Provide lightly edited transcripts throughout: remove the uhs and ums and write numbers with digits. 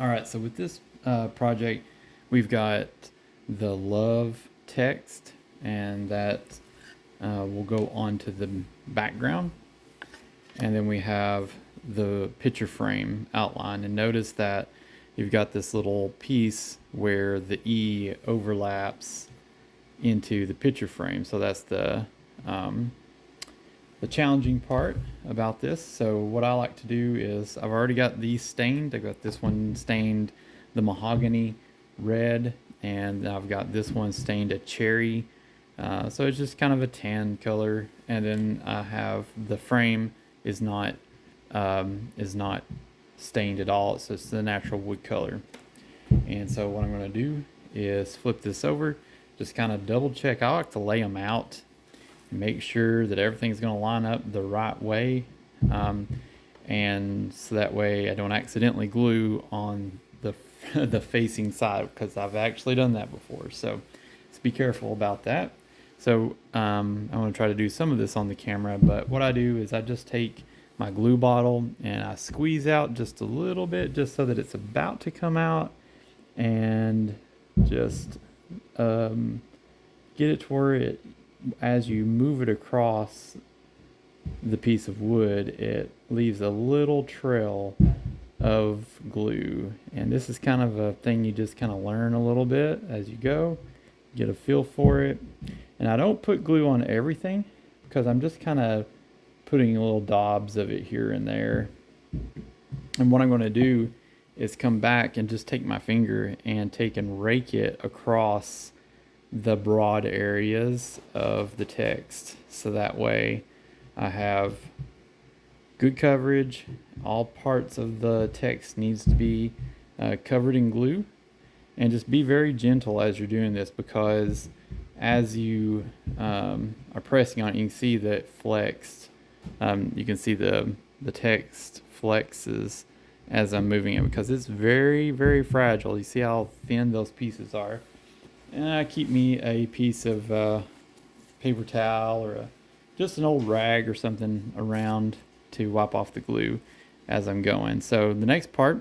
All right, so with this project, we've got the love text, and that will go onto the background. And then we have the picture frame outline. And notice that you've got this little piece where the E overlaps into the picture frame. So that's the challenging part about this. So what I like to do is I've already got these stained. I've got this one stained the mahogany red, and I've got this one stained a cherry. So it's just kind of a tan color, and then I have the frame is not stained at all. So it's the natural wood color. And so what I'm going to do is flip this over, just kind of double check. I like to lay them out, make sure that everything's going to line up the right way, and so that way I don't accidentally glue on the the facing side, because I've actually done that before. So let's be careful about that. So I'm going to try to do some of this on the camera, but what I do is I just take my glue bottle and I squeeze out just a little bit, just so that it's about to come out, and just get it to where it, as you move it across the piece of wood, it leaves a little trail of glue. And this is kind of a thing you just kind of learn a little bit as you go, get a feel for it. And I don't put glue on everything, because I'm just kind of putting little daubs of it here and there. And what I'm going to do is come back and just take my finger and take and rake it across the broad areas of the text, so that way I have good coverage. All parts of the text needs to be covered in glue. And just be very gentle as you're doing this, because as you are pressing on it, you can see that it flexed. You can see the text flexes as I'm moving it, because it's very, very fragile. You see how thin those pieces are. And I keep me a piece of paper towel, or just an old rag or something around to wipe off the glue as I'm going. So the next part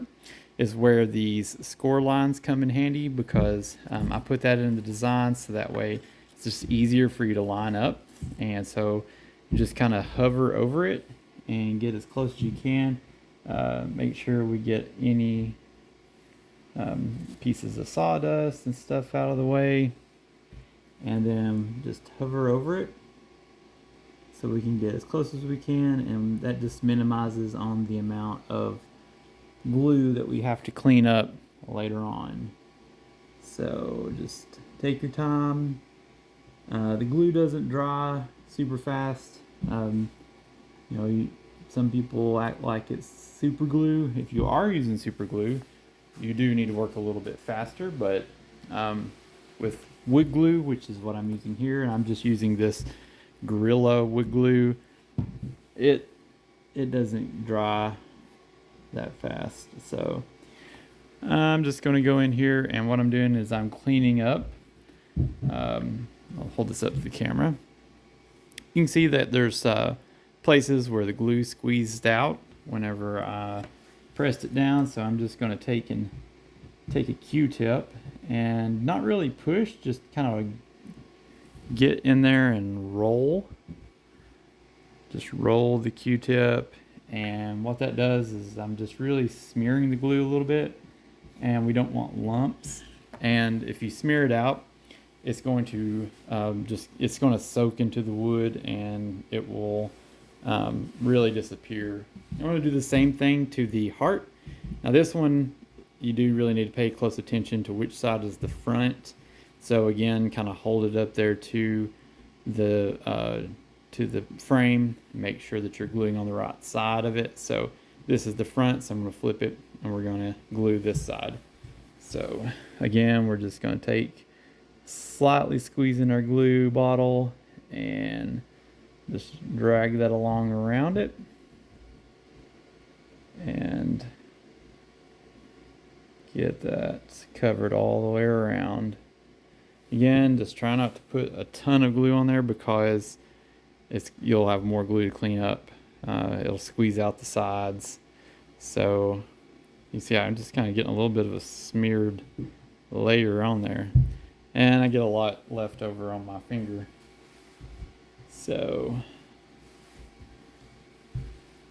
is where these score lines come in handy, because I put that in the design so that way it's just easier for you to line up. And so you just kind of hover over it and get as close as you can. Make sure we get any pieces of sawdust and stuff out of the way, and then just hover over it so we can get as close as we can, and that just minimizes on the amount of glue that we have to clean up later on. So just take your time. The glue doesn't dry super fast. Some people act like it's super glue. If you are using super glue, you do need to work a little bit faster, but with wood glue, which is what I'm using here, and I'm just using this Gorilla wood glue, it doesn't dry that fast. So I'm just going to go in here, and what I'm doing is I'm cleaning up. I'll hold this up to the camera. You can see that there's places where the glue squeezed out whenever I pressed it down. So I'm just going to take a Q-tip and not really push, just kind of get in there and roll. Just roll the Q-tip, and what that does is I'm just really smearing the glue a little bit, and we don't want lumps. And if you smear it out, it's going to it's going to soak into the wood, and it will really disappear. I'm going to do the same thing to the heart. Now this one, you do really need to pay close attention to which side is the front. So again, kind of hold it up there to the frame. Make sure that you're gluing on the right side of it. So this is the front, so I'm going to flip it, and we're going to glue this side. So again, we're just going to take, slightly squeezing our glue bottle, and just drag that along around it, and get that covered all the way around. Again, just try not to put a ton of glue on there, because you'll have more glue to clean up. It'll squeeze out the sides. So You see I'm just kind of getting a little bit of a smeared layer on there. And I get a lot left over on my finger. So,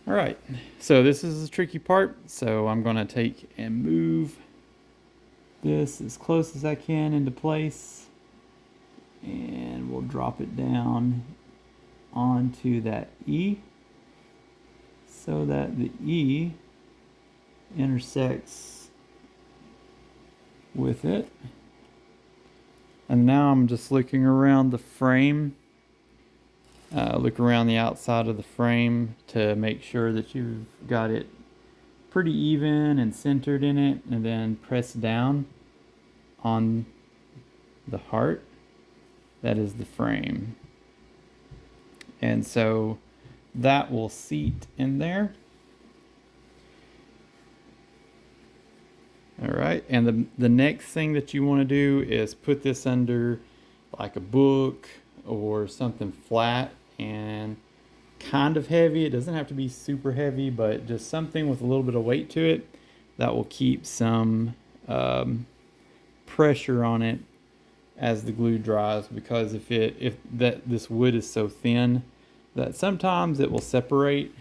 all right. So this is the tricky part. So I'm going to take and move this as close as I can into place. And we'll drop it down onto that E so that the E intersects with it. And now I'm just looking around the frame, look around the outside of the frame to make sure that you've got it pretty even and centered in it, and then press down on the heart. That is the frame. And so that will seat in there. All right, and the next thing that you want to do is put this under like a book or something flat and kind of heavy. It doesn't have to be super heavy, but just something with a little bit of weight to it that will keep some pressure on it as the glue dries, because if this wood is so thin that sometimes it will separate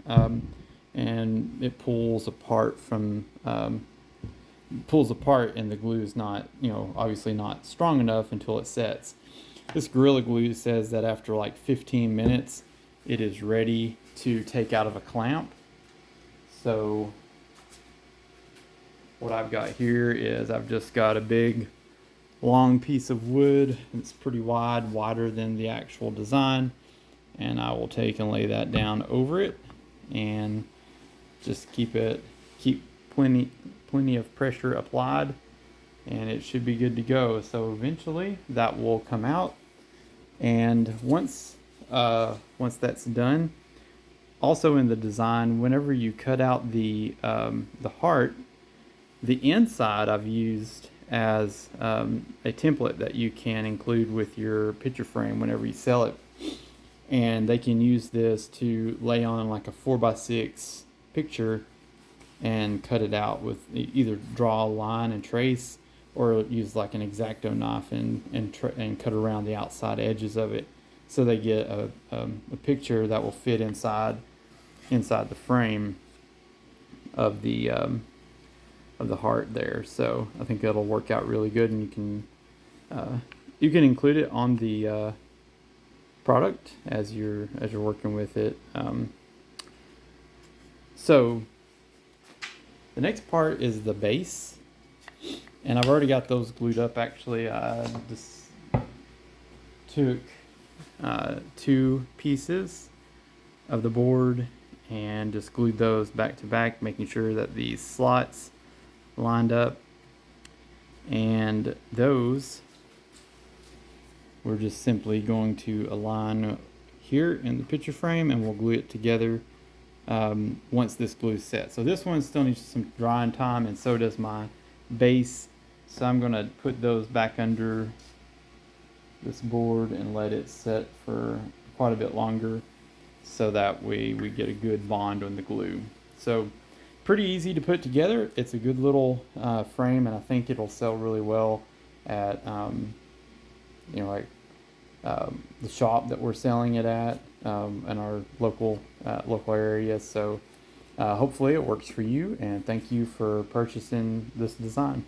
and it pulls apart and the glue is not, obviously not strong enough until it sets. This Gorilla Glue says that after like 15 minutes it is ready to take out of a clamp. So what I've got here is I've just got a big long piece of wood. It's pretty wide, wider than the actual design, and I will take and lay that down over it and just keep plenty of pressure applied, and it should be good to go. So eventually that will come out, and once that's done, also in the design, whenever you cut out the heart, the inside I've used as a template that you can include with your picture frame whenever you sell it, and they can use this to lay on like a 4x6 picture and cut it out with either draw a line and trace, or use like an X-Acto knife and cut around the outside edges of it, so they get a picture that will fit inside the frame of the heart there. So I think that'll work out really good, and you can include it on the product as you're working with it. So the next part is the base, and I've already got those glued up. Actually, I just took 2 pieces of the board and just glued those back to back, making sure that these slots lined up, and those we're just simply going to align here in the picture frame, and we'll glue it together once this glue is set. So this one still needs some drying time, and so does my base. So I'm going to put those back under this board and let it set for quite a bit longer, so that way we get a good bond on the glue. So pretty easy to put together. It's a good little frame, and I think it'll sell really well at the shop that we're selling it at in our local area. So hopefully it works for you, and thank you for purchasing this design.